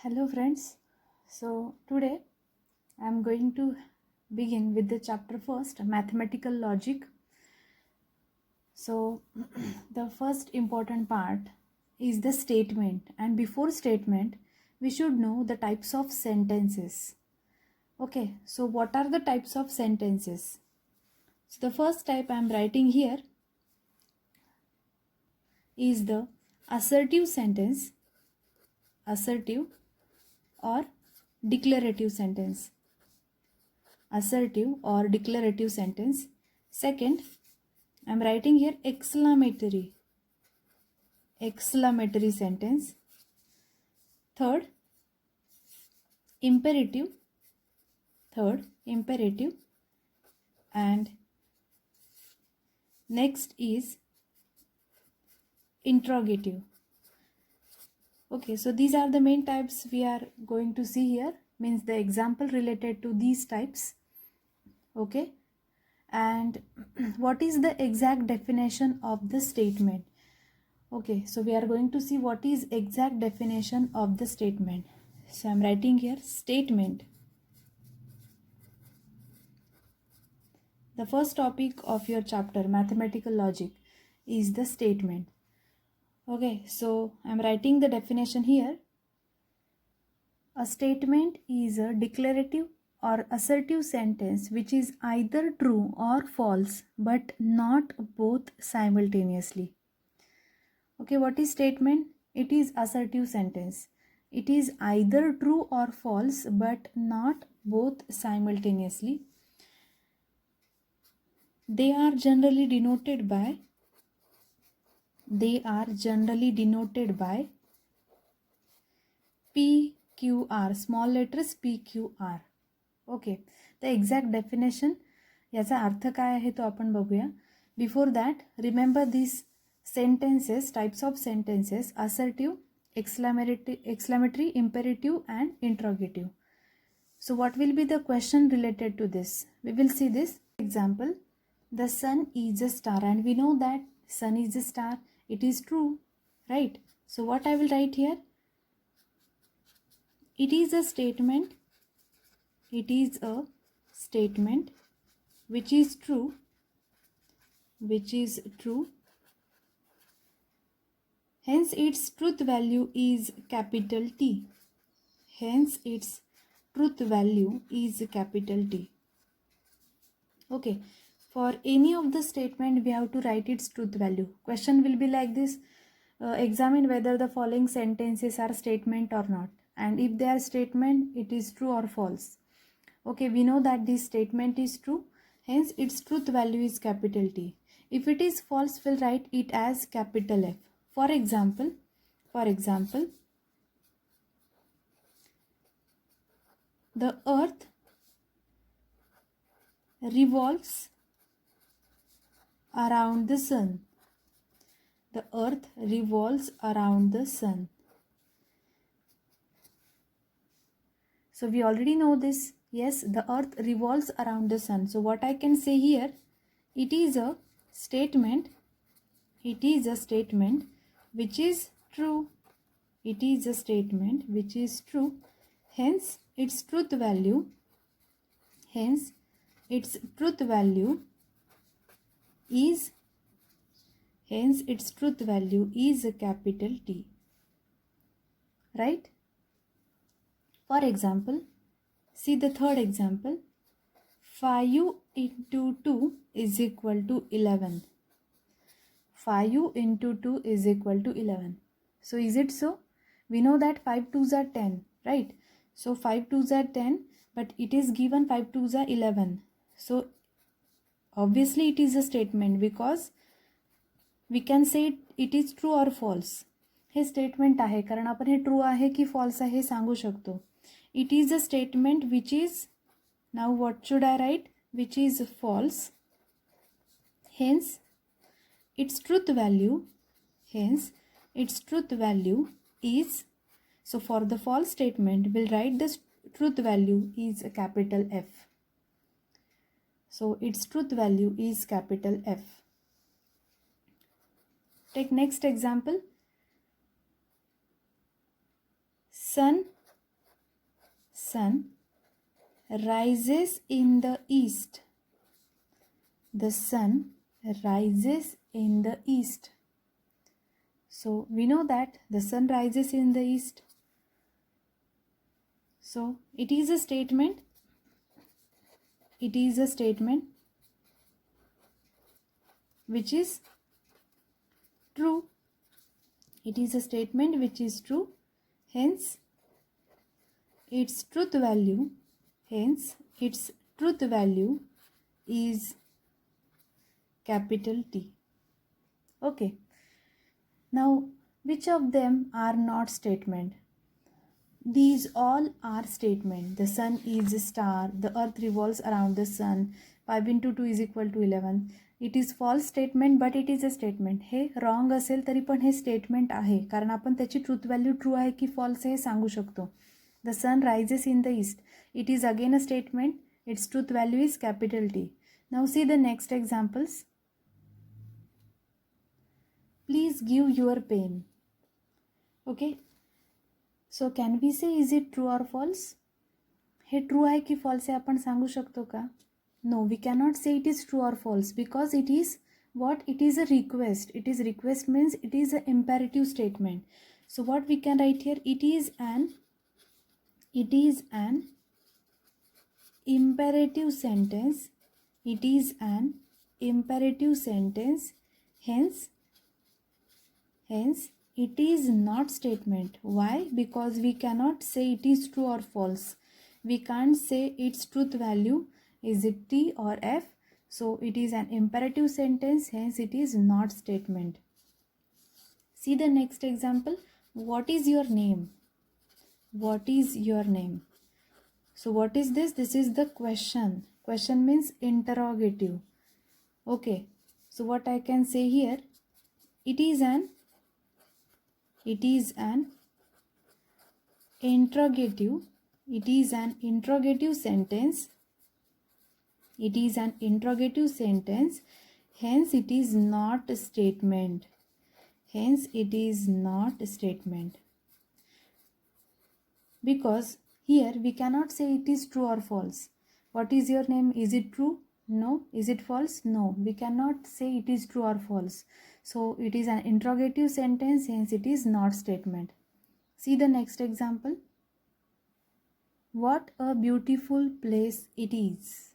Hello friends. So today I am going to begin with the chapter first, mathematical logic. So the first important part is the statement, and before statement we should know the types of sentences. Okay, so what are the types of sentences? So the first type I am writing here is the assertive sentence, assertive or declarative sentence. Assertive or declarative sentence. Second, I am writing here exclamatory sentence. Third, imperative. And next is interrogative. Okay, so these are the main types we are going to see here, means the example related to these types. Okay, and what is the exact definition of the statement? Okay, so we are going to see what is exact definition of the statement. So I am writing here statement. The first topic of your chapter, mathematical logic, is the statement. Okay, so I am writing the definition here. A statement is a declarative or assertive sentence which is either true or false but not both simultaneously. Okay, what is statement? It is assertive sentence. It is either true or false but not both simultaneously. They are generally denoted by PQR, small letters PQR. Okay, the exact definition, याचा अर्थ काय आहे तो आपण बघूया. Before that remember this sentences, types of sentences: assertive, exclamatory, imperative and interrogative. So what will be the question related to this? We will see this example. The sun is a star, and we know that sun is a star. It is true, right? So what I will write here? It is a statement. It is a statement which is true. Hence its truth value is capital T. Hence its truth value is capital T. Okay, for any of the statement we have to write its truth value. Question will be like this: examine whether the following sentences are statement or not, and if they are statement, it is true or false. Okay, we know that this statement is true, hence its truth value is capital T. If it is false, we'll write it as capital F. For example, the earth revolves around the sun. The earth revolves around the sun. So we already know this. Yes, the earth revolves around the sun. So what I can say here, it is a statement. It is a statement which is true. It is a statement which is true. Hence its truth value. Hence its truth value is. Hence its truth value is a capital T. Right? For example, see the third example. 5 into 2 is equal to 11. 5 into 2 is equal to 11. So is it so? We know that 5 2s are 10, right? So 5 2s are 10, but it is given 5 2s are 11. So obviously it is a statement, because we can say it is true or false. हे statement आहे, कारण आपण हे true आहे की false आहे हे सांगू शकतो. It is a statement which is, now what should I write, which is false. Hence its truth value, hence its truth value is, so for the false statement we'll write the truth value is a capital F. So its truth value is capital F. Take next example. Sun sun rises in the east. The sun rises in the east. So we know that the sun rises in the east. So it is a statement. It is a statement which is true. It is a statement which is true. Hence, its truth value is capital T. Okay. Now, which of them are not statement? These all are statement. The sun is a star. The earth revolves around the sun. 5 into 2 is equal to 11. It is false statement, but it is a statement. हे wrong असेल तरी पण हे statement आहे, कारण आपण त्याची truth value true आहे की false हे सांगू शकतो. The sun rises in the east. It is again a statement. Its truth value is capital T. Now see the next examples. Please give your pen. Okay. So can we say is it true or false? Hey true आहे की false आहे आपण सांगू शकतो का? No, we cannot say it is true or false because it is what? It is a request. It is request means it is an imperative statement. So what we can write here? It is an imperative sentence. It is an imperative sentence. Hence it is not statement. Why? Because we cannot say it is true or false. We can't say its truth value. Is it T or F? So it is an imperative sentence. Hence it is not statement. See the next example. What is your name? What is your name? So what is this? This is the question. Question means interrogative. Okay. So what I can say here? It is an interrogative. It is an interrogative sentence. It is an interrogative sentence. Hence it is not a statement. Hence it is not a statement. Because here we cannot say it is true or false. What is your name? Is it true? No. Is it false? No. We cannot say it is true or false. So it is an interrogative sentence. Hence it is not statement. See the next example. What a beautiful place it is.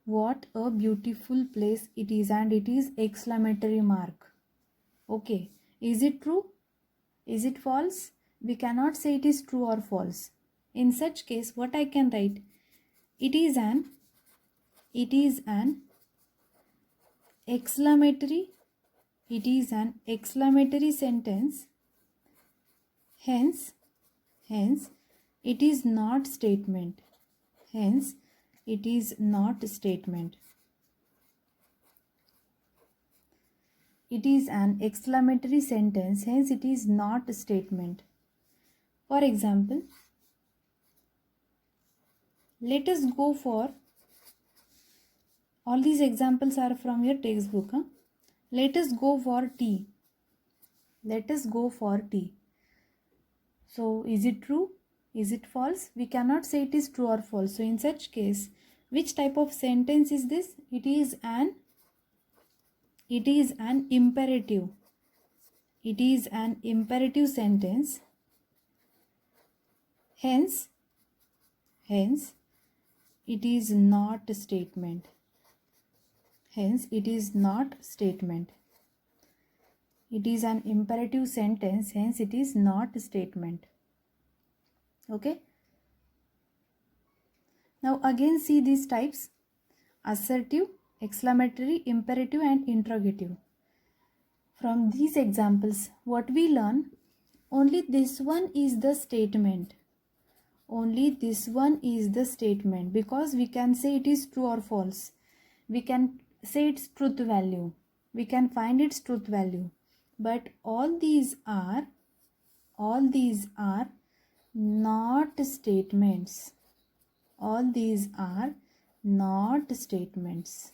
What a beautiful place it is, and it is exclamatory mark. Okay. Is it true? Is it false? We cannot say it is true or false. In such case, what I can write? It is an exclamatory. It is an exclamatory sentence. Hence it is not statement. Hence it is not statement. It is an exclamatory sentence. Hence it is not a statement. For example, let us go for, all these examples are from your textbook. Let us go for tea. Let us go for tea. So is it true? Is it false? We cannot say it is true or false. So in such case, which type of sentence is this? It is an imperative. It is an imperative sentence. Hence it is not a statement. Hence it is not statement. It is an imperative sentence. Hence it is not a statement. Okay. Now again see these types: assertive, exclamatory, imperative and interrogative. From these examples, what we learn? Only this one is the statement. Only this one is the statement, because we can say it is true or false. We can say its truth value. We can find its truth value. But all these are not statements. All these are not statements.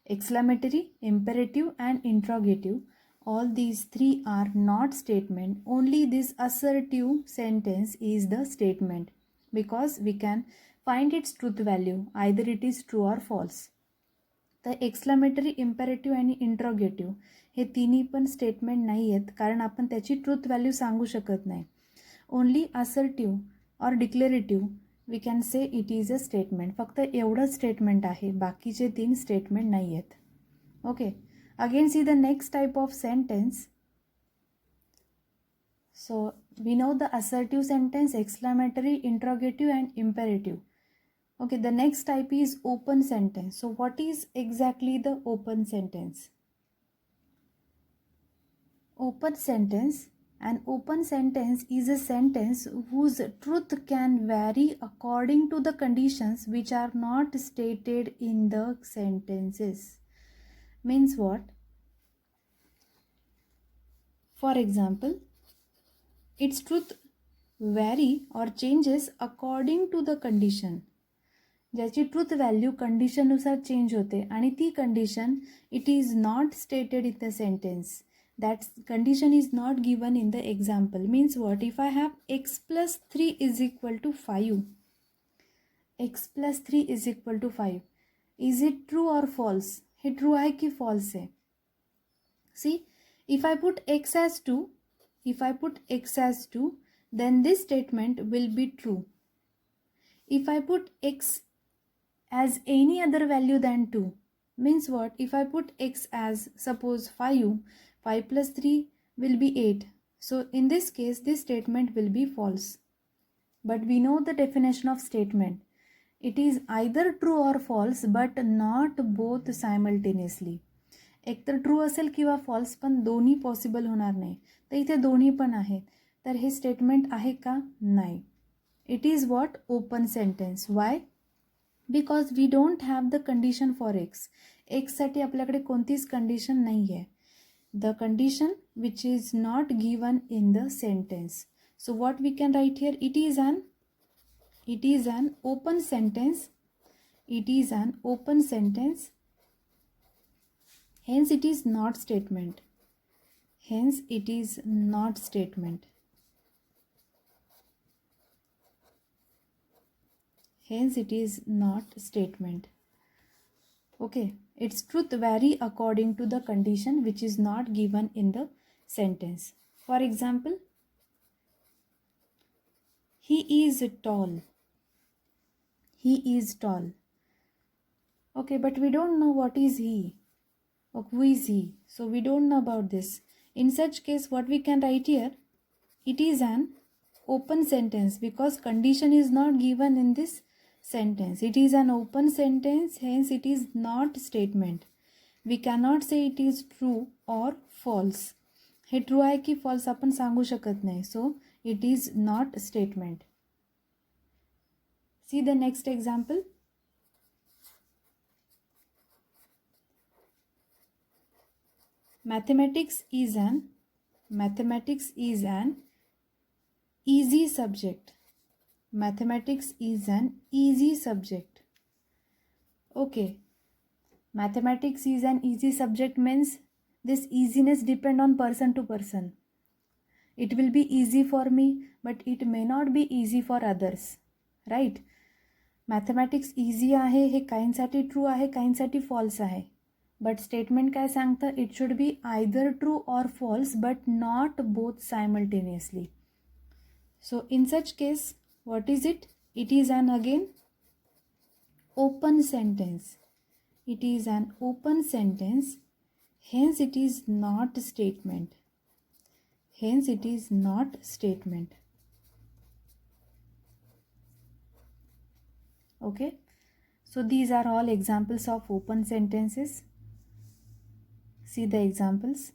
Exclamatory, imperative and interrogative, all these three are not statement. Only this assertive sentence is the statement. because we can find its truth value, either it is true or false. तर exclamatory, imperative आणि interrogative हे तिन्ही पण statement नाही आहेत, कारण आपण त्याची truth value सांगू शकत नाही. ओनली असर्टिव्ह और declarative we can say it is a statement. फक्त एवढंच स्टेटमेंट आहे, बाकीचे 3 स्टेटमेंट नाही आहेत. Okay, again see the next type of sentence. So we know the assertive sentence, exclamatory, interrogative and imperative. Okay, the next type is open sentence. So what is exactly the open sentence? Open sentence. An open sentence is a sentence whose truth can vary according to the conditions which are not stated in the sentences. Means what? For example, its truth vary or changes according to the condition. ज्याची truth value कंडिशननुसार change होते आणि ती condition it is not stated in the sentence. That condition is not given in the example. Means what? If I have x+3 is equal to 5, x+3 is equal to 5, is it true or false? हे true आहे की false आहे? See, if I put x as 2, then this statement will be true. If I put x as any other value than 2, means what? If I put x as suppose 5, 5 plus 3 will be 8. So in this case, this statement will be false. But we know the definition of statement. It is either true or false, but not both simultaneously. एक तर true असेल किंवा false, पण दोन्ही possible होणार नाही. तर इथे दोन्ही पण आहेत. तर हे स्टेटमेंट आहे का? नाही. It is what? Open sentence. Why? Because we don't have the condition for x. x साठी आपल्याकडे कोणतीच कंडिशन नाही आहे. The condition which is not given in the sentence. So what we can write here? It is an open sentence. It is an open sentence. Hence it is not statement. Hence it is not statement. Hence it is not statement. Okay, its truth vary according to the condition which is not given in the sentence. For example, he is tall. He is tall. Okay, but we don't know what is he or who is he. So we don't know about this. In such case, what we can write here? It is an open sentence because condition is not given in this sentence. It is an open sentence, hence it is not statement. We cannot say it is true or false. हे true आहे की false आपण सांगू शकत नाही. So it is not statement. See the next example. Mathematics is an easy subject. Mathematics is an easy subject. Okay, mathematics is an easy subject means this easiness depend on person to person. It will be easy for me, but it may not be easy for others, right? Mathematics easy आहे हे काहींसाठी true आहे, काहींसाठी false आहे. But statement काय सांगतं? It should be either true or false but not both simultaneously. So in such case, what is it? It is an again open sentence. It is an open sentence. Hence it is not statement. Hence it is not statement. Okay. So these are all examples of open sentences. See the examples.